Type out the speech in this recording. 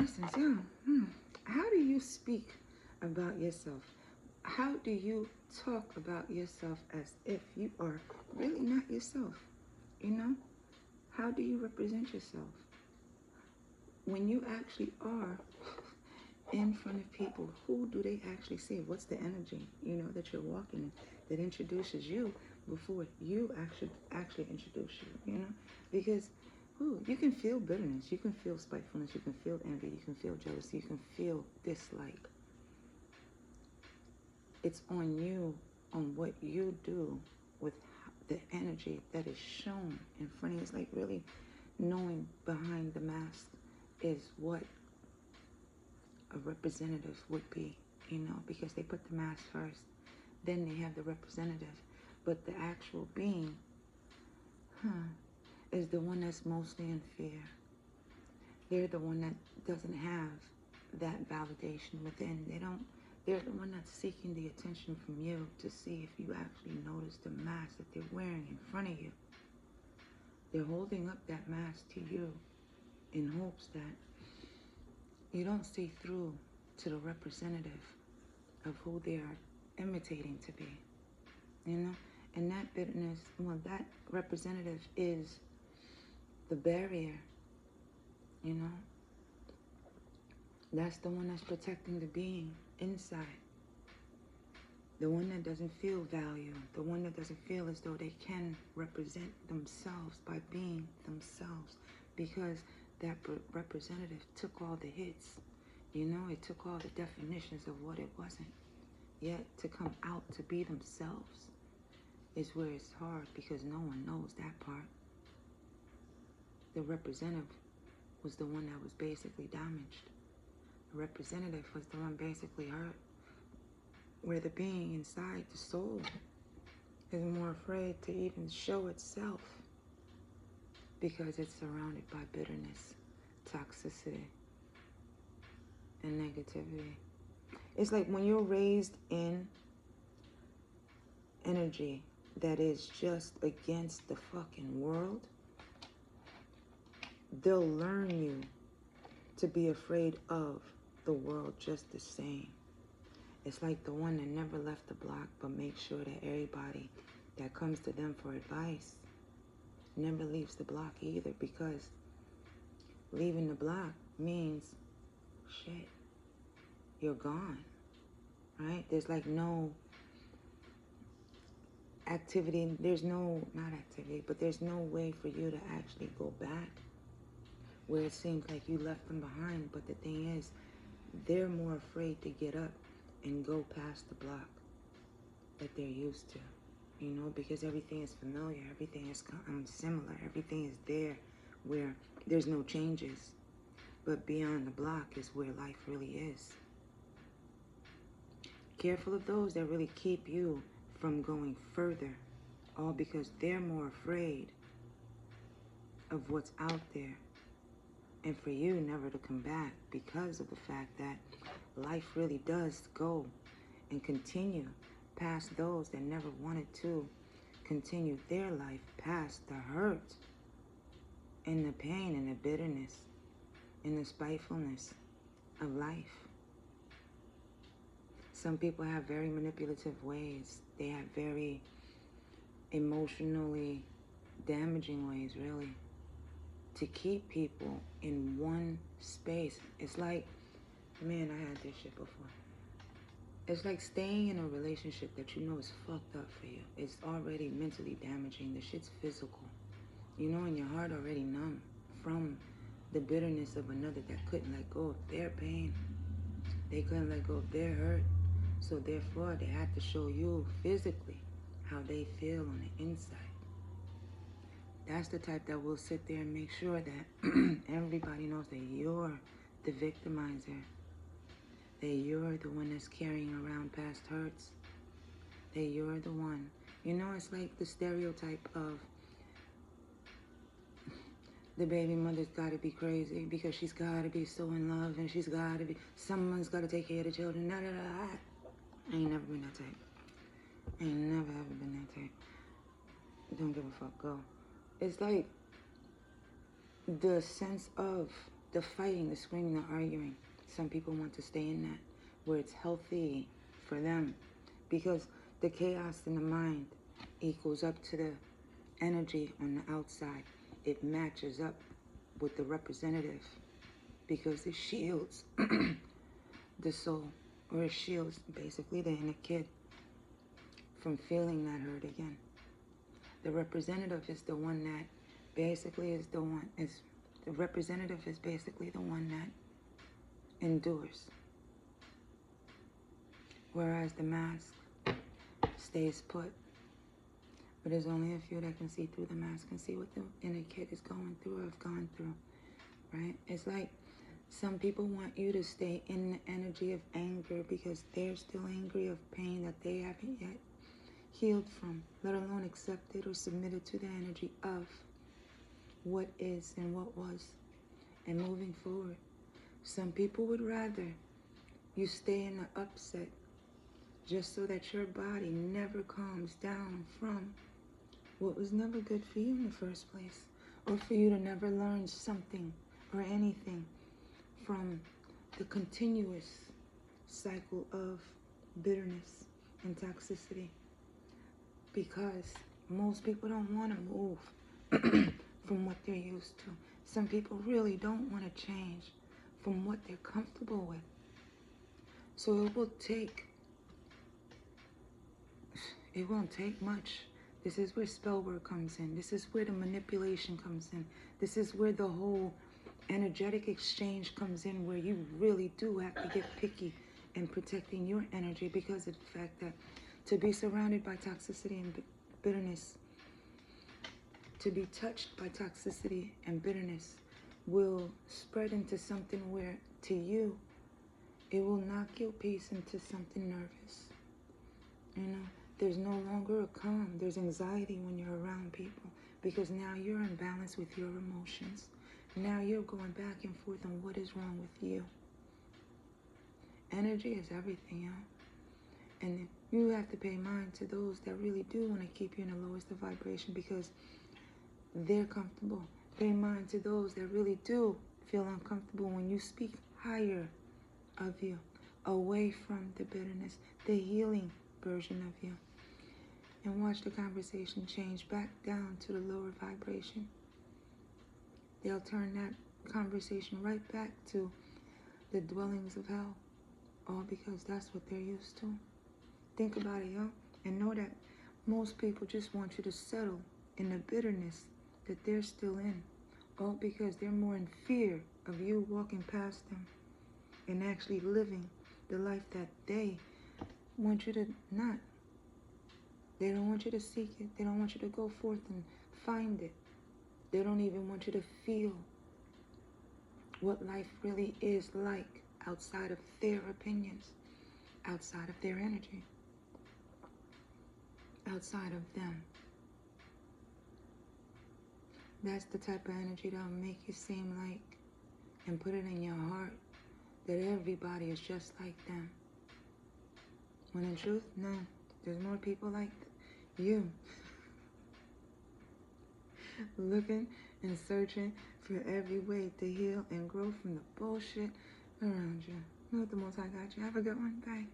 essence, yeah. How do you speak about yourself? How do you talk about yourself as if you are really not yourself? You know? How do you represent yourself? When you actually are in front of people, who do they actually see? What's the energy, that you're walking in that introduces you before you actually introduce you, Because you can feel bitterness, you can feel spitefulness, you can feel envy, you can feel jealousy, you can feel dislike. It's on you, on what you do with the energy that is shown in front of you. It's like really knowing behind the mask is what a representative would be, because they put the mask first, then they have the representative. But the actual being is the one that's mostly in fear. They're the one that doesn't have that validation within. They're the one that's seeking the attention from you to see if you actually notice the mask that they're wearing in front of you. They're holding up that mask to you in hopes that you don't see through to the representative of who they are imitating to be, And that bitterness, that representative is the barrier, That's the one that's protecting the being inside. The one that doesn't feel value, the one that doesn't feel as though they can represent themselves by being themselves, because that representative took all the hits, it took all the definitions of what it wasn't. Yet to come out to be themselves is where it's hard, because no one knows that part. The representative was the one that was basically damaged. The representative was the one basically hurt, where the being inside, the soul, is more afraid to even show itself because it's surrounded by bitterness, toxicity, and negativity. It's like when you're raised in energy that is just against the fucking world, they'll learn you to be afraid of the world just the same. It's like the one that never left the block, but makes sure that everybody that comes to them for advice never leaves the block either, because leaving the block means, shit, you're gone, right? There's like no activity, not activity, but there's no way for you to actually go back where it seems like you left them behind. But the thing is, they're more afraid to get up and go past the block that they're used to, because everything is familiar, everything is similar, everything is there where there's no changes. But beyond the block is where life really is. Careful of those that really keep you from going further, all because they're more afraid of what's out there, and for you never to come back, because of the fact that life really does go and continue past those that never wanted to continue their life past the hurt and the pain and the bitterness and the spitefulness of life. Some people have very manipulative ways. They have very emotionally damaging ways, really, to keep people in one space. It's like, man, I had this shit before. It's like staying in a relationship that you know is fucked up for you. It's already mentally damaging. The shit's physical. And your heart already numb from the bitterness of another that couldn't let go of their pain. They couldn't let go of their hurt. So therefore, they had to show you physically how they feel on the inside. That's the type that will sit there and make sure that everybody knows that you're the victimizer, that you're the one that's carrying around past hurts, that you're the one. It's like the stereotype of the baby mother's got to be crazy because she's got to be so in love and someone's got to take care of the children. I ain't never been that type. I ain't never ever been that type. Don't give a fuck, go. It's like the sense of the fighting, the screaming, the arguing. Some people want to stay in that where it's healthy for them, because the chaos in the mind equals up to the energy on the outside. It matches up with the representative because it shields the soul, or it shields basically the inner kid from feeling that hurt again. The representative is the one that basically is the one, the representative is basically the one that endures. Whereas the mask stays put. But there's only a few that can see through the mask and see what the inner kid is going through or have gone through, right? It's like some people want you to stay in the energy of anger because they're still angry of pain that they haven't yet healed from, let alone accepted or submitted to the energy of what is and what was and moving forward. Some people would rather you stay in the upset just so that your body never calms down from what was never good for you in the first place, or for you to never learn something or anything from the continuous cycle of bitterness and toxicity. Because most people don't want to move from what they're used to. Some people really don't want to change from what they're comfortable with. So it won't take much. This is where spell work comes in. This is where the manipulation comes in. This is where the whole energetic exchange comes in, where you really do have to get picky in protecting your energy, because of the fact that to be surrounded by toxicity and bitterness, to be touched by toxicity and bitterness will spread into something where to you, it will knock your peace into something nervous. You know, there's no longer a calm. There's anxiety when you're around people, because now you're in balance with your emotions. Now you're going back and forth on what is wrong with you. Energy is everything, y'all. And you have to pay mind to those that really do want to keep you in the lowest of vibration because they're comfortable. Pay mind to those that really do feel uncomfortable when you speak higher of you, away from the bitterness, the healing version of you. And watch the conversation change back down to the lower vibration. They'll turn that conversation right back to the dwellings of hell, all because that's what they're used to. Think about it, y'all, and know that most people just want you to settle in the bitterness that they're still in, all because they're more in fear of you walking past them and actually living the life that they want you to not. They don't want you to seek it. They don't want you to go forth and find it. They don't even want you to feel what life really is like outside of their opinions, outside of their energy, outside of them. That's the type of energy that'll make you seem like and put it in your heart that everybody is just like them. When in truth, no, there's more people like you. Looking and searching for every way to heal and grow from the bullshit around you. Know what the Most High got you. Have a good one. Bye.